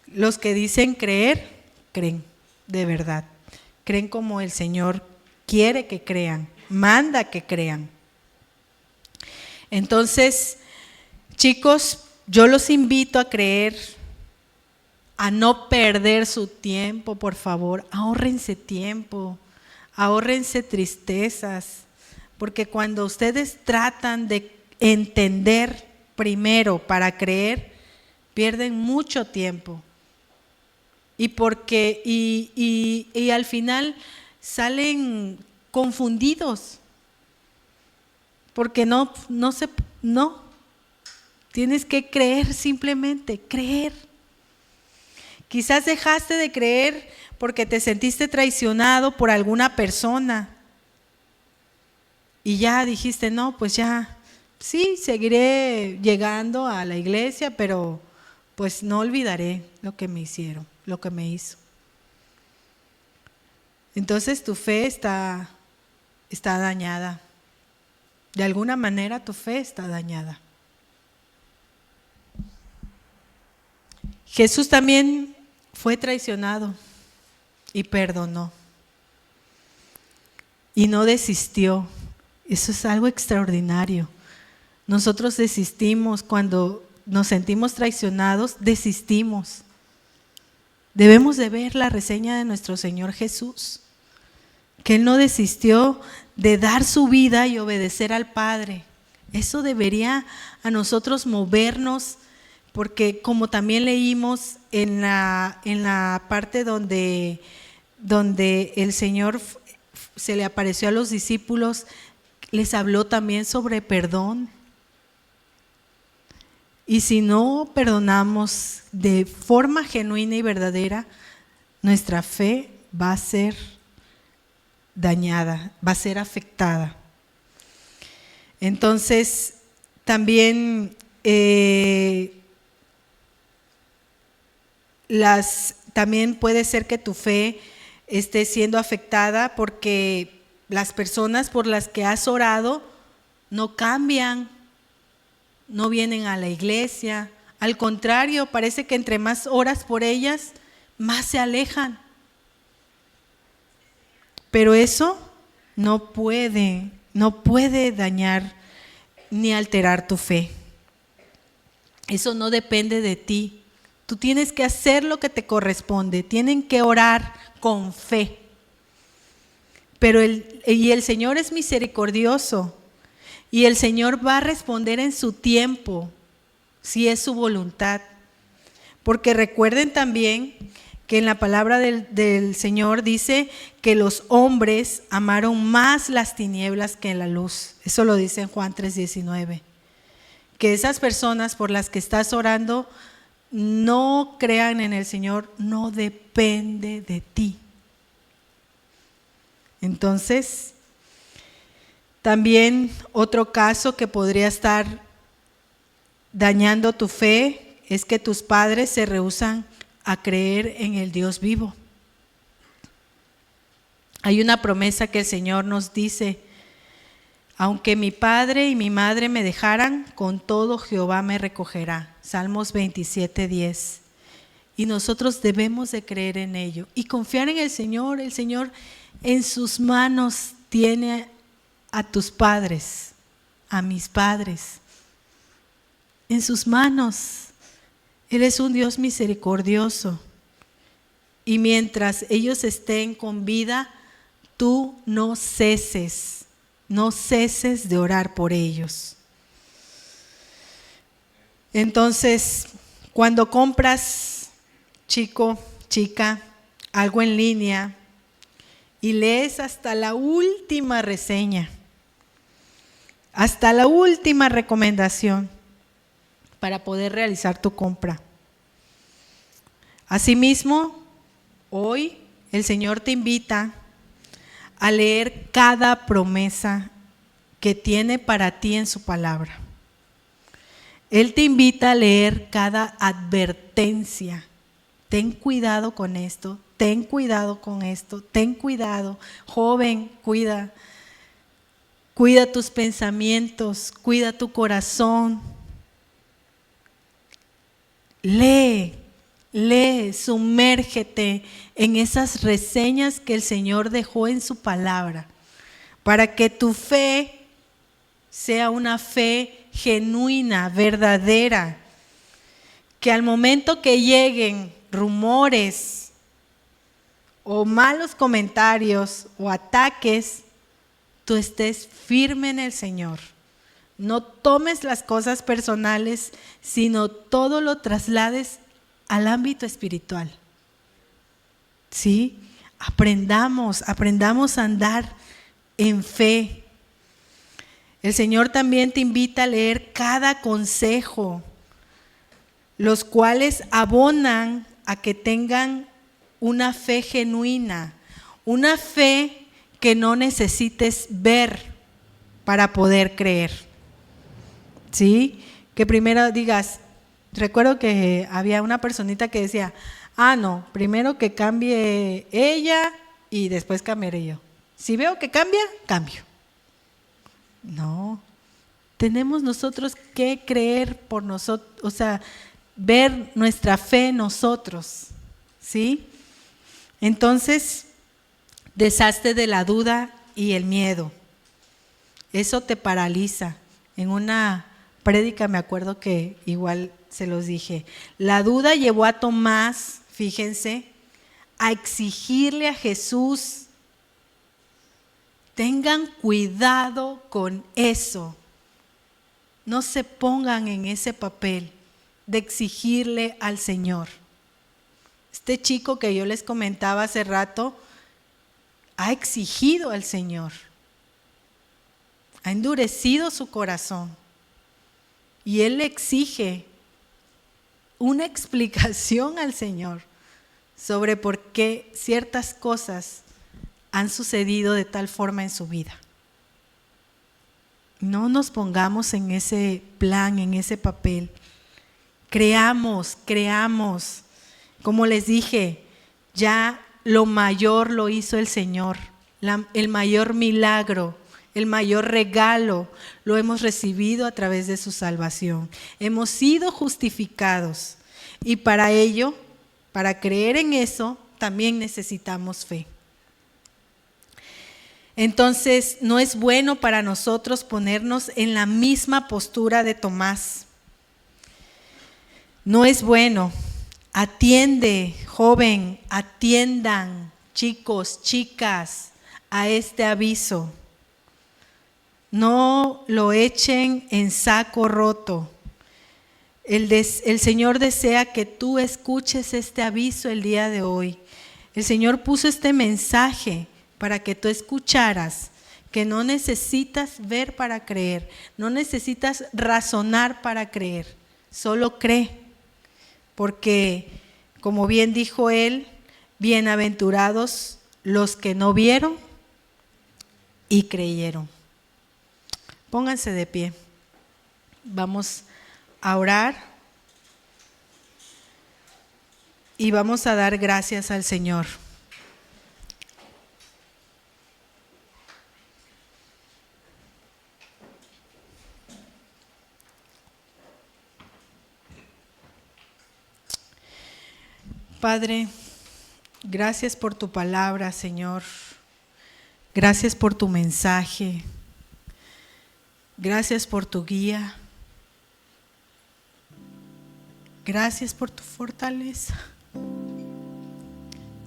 los que dicen creer, creen de verdad. Creen como el Señor quiere que crean, manda que crean. Entonces, chicos, yo los invito a creer, a no perder su tiempo, por favor. Ahórrense tiempo, ahórrense tristezas, porque cuando ustedes tratan de entender primero para creer, pierden mucho tiempo. Y al final salen confundidos, porque no, tienes que creer, simplemente creer. Quizás dejaste de creer porque te sentiste traicionado por alguna persona y ya dijiste, no, pues ya, sí, seguiré llegando a la iglesia, pero pues no olvidaré lo que me hicieron, lo que me hizo. Entonces tu fe está dañada. De alguna manera tu fe está dañada. Jesús también fue traicionado y perdonó. Y no desistió. Eso es algo extraordinario. Nosotros desistimos cuando nos sentimos traicionados, desistimos. Debemos de ver la reseña de nuestro Señor Jesús, que Él no desistió de dar su vida y obedecer al Padre. Eso debería a nosotros movernos, porque como también leímos en la parte donde el Señor se le apareció a los discípulos, les habló también sobre perdón. Y si no perdonamos de forma genuina y verdadera, nuestra fe va a ser dañada, va a ser afectada. Entonces, también también puede ser que tu fe esté siendo afectada porque las personas por las que has orado no cambian, no vienen a la iglesia. Al contrario, parece que entre más oras por ellas, más se alejan. Pero eso no puede dañar ni alterar tu fe. Eso no depende de ti. Tú tienes que hacer lo que te corresponde. Tienen que orar con fe. Pero el Señor es misericordioso. Y el Señor va a responder en su tiempo, si es su voluntad. Porque recuerden también que en la palabra del Señor dice que los hombres amaron más las tinieblas que la luz. Eso lo dice en Juan 3:19. Que esas personas por las que estás orando no crean en el Señor, no depende de ti. Entonces, también otro caso que podría estar dañando tu fe es que tus padres se rehúsan a creer en el Dios vivo. Hay una promesa que el Señor nos dice: aunque mi padre y mi madre me dejaran, con todo Jehová me recogerá. Salmos 27:10. Y nosotros debemos de creer en ello y confiar en el Señor. El Señor en sus manos tiene a tus padres, a mis padres, en sus manos. Él es un Dios misericordioso. Y mientras ellos estén con vida, tú no ceses de orar por ellos. Entonces, cuando compras, chico, chica, algo en línea y lees hasta la última reseña, hasta la última recomendación para poder realizar tu compra. Asimismo, hoy el Señor te invita a leer cada promesa que tiene para ti en su palabra. Él te invita a leer cada advertencia. Ten cuidado con esto, ten cuidado con esto, ten cuidado. Joven, cuida tus pensamientos, cuida tu corazón. Lee, sumérgete en esas reseñas que el Señor dejó en su palabra, para que tu fe sea una fe genuina, verdadera, que al momento que lleguen rumores o malos comentarios o ataques, tú estés firme en el Señor. No tomes las cosas personales, sino todo lo traslades al ámbito espiritual. ¿Sí? Aprendamos a andar en fe. El Señor también te invita a leer cada consejo, los cuales abonan a que tengan una fe genuina, una fe que no necesites ver para poder creer. ¿Sí? Que primero digas, recuerdo que había una personita que decía, no, primero que cambie ella y después cambiaré yo. Si veo que cambia, cambio. No, tenemos nosotros que creer por nosotros, o sea, ver nuestra fe en nosotros, ¿sí? Entonces, deshazte de la duda y el miedo. Eso te paraliza en una prédica me acuerdo que igual se los dije. La duda llevó a Tomás, fíjense, a exigirle a Jesús. Tengan cuidado con eso. No se pongan en ese papel de exigirle al Señor. Este chico que yo les comentaba hace rato ha exigido al Señor. Ha endurecido su corazón. Y él le exige una explicación al Señor sobre por qué ciertas cosas han sucedido de tal forma en su vida. No nos pongamos en ese plan, en ese papel. Creamos. Como les dije, ya lo mayor lo hizo el Señor. El mayor milagro, el mayor regalo lo hemos recibido a través de su salvación. Hemos sido justificados y para ello, para creer en eso, también necesitamos fe. Entonces, no es bueno para nosotros ponernos en la misma postura de Tomás. No es bueno. Atiende, joven, atiendan, chicos, chicas, a este aviso. No lo echen en saco roto. El Señor desea que tú escuches este aviso el día de hoy. El Señor puso este mensaje para que tú escucharas que no necesitas ver para creer, no necesitas razonar para creer, solo cree. Porque, como bien dijo él, bienaventurados los que no vieron y creyeron. Pónganse de pie. Vamos a orar y vamos a dar gracias al Señor. Padre, gracias por tu palabra, Señor. Gracias por tu mensaje. Gracias por tu guía. Gracias por tu fortaleza.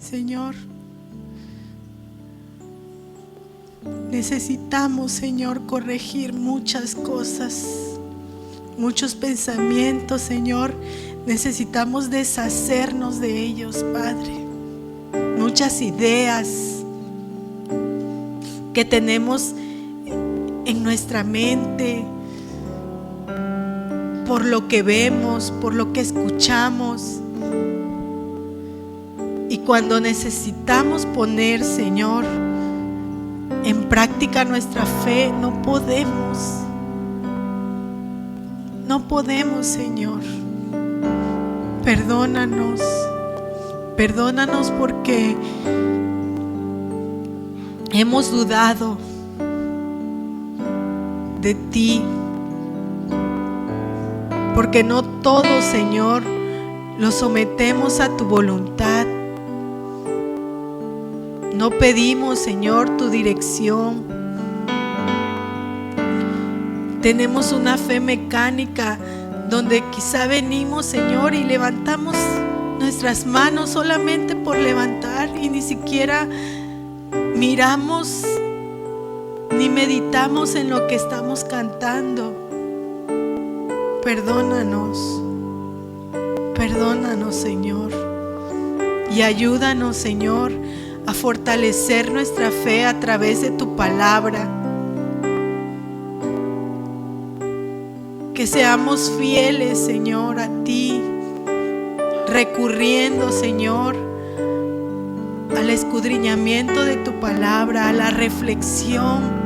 Señor, necesitamos, Señor, corregir muchas cosas, muchos pensamientos, Señor. Necesitamos deshacernos de ellos, Padre. Muchas ideas que tenemos en nuestra mente, por lo que vemos, por lo que escuchamos. Y cuando necesitamos poner, Señor, en práctica nuestra fe, no podemos. No podemos, Señor. Perdónanos porque hemos dudado de ti, porque no todo, Señor, lo sometemos a tu voluntad. No pedimos, Señor, tu dirección. Tenemos una fe mecánica donde quizá venimos, Señor, y levantamos nuestras manos solamente por levantar y ni siquiera miramos ni meditamos en lo que estamos cantando. Perdónanos, Señor, y ayúdanos, Señor, a fortalecer nuestra fe a través de tu palabra. Que seamos fieles, Señor, a ti, recurriendo, Señor, al escudriñamiento de tu palabra, a la reflexión,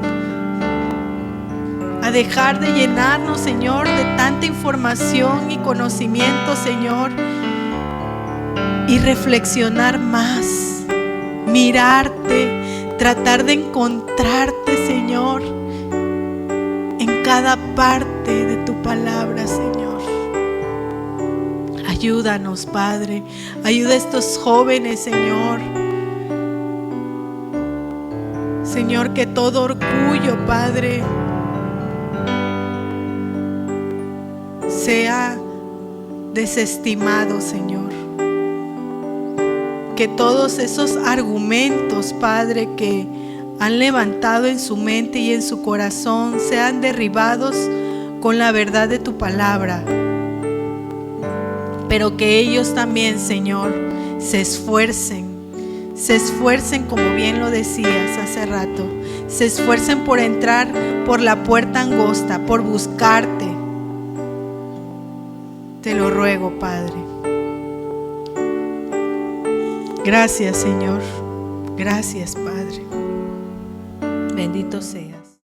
a dejar de llenarnos, Señor, de tanta información y conocimiento, Señor, y reflexionar más, mirarte, tratar de encontrarte, Señor, en cada parte de tu palabra, Señor. Ayúdanos, Padre. Ayuda a estos jóvenes, Señor. Señor, que todo orgullo, Padre, sea desestimado, Señor. Que todos esos argumentos, Padre, que han levantado en su mente y en su corazón sean derribados con la verdad de tu palabra. Pero que ellos también, Señor, se esfuercen como bien lo decías hace rato, se esfuercen por entrar por la puerta angosta, por buscarte. Te lo ruego, Padre. Gracias, Señor. Gracias, Padre. Bendito sea.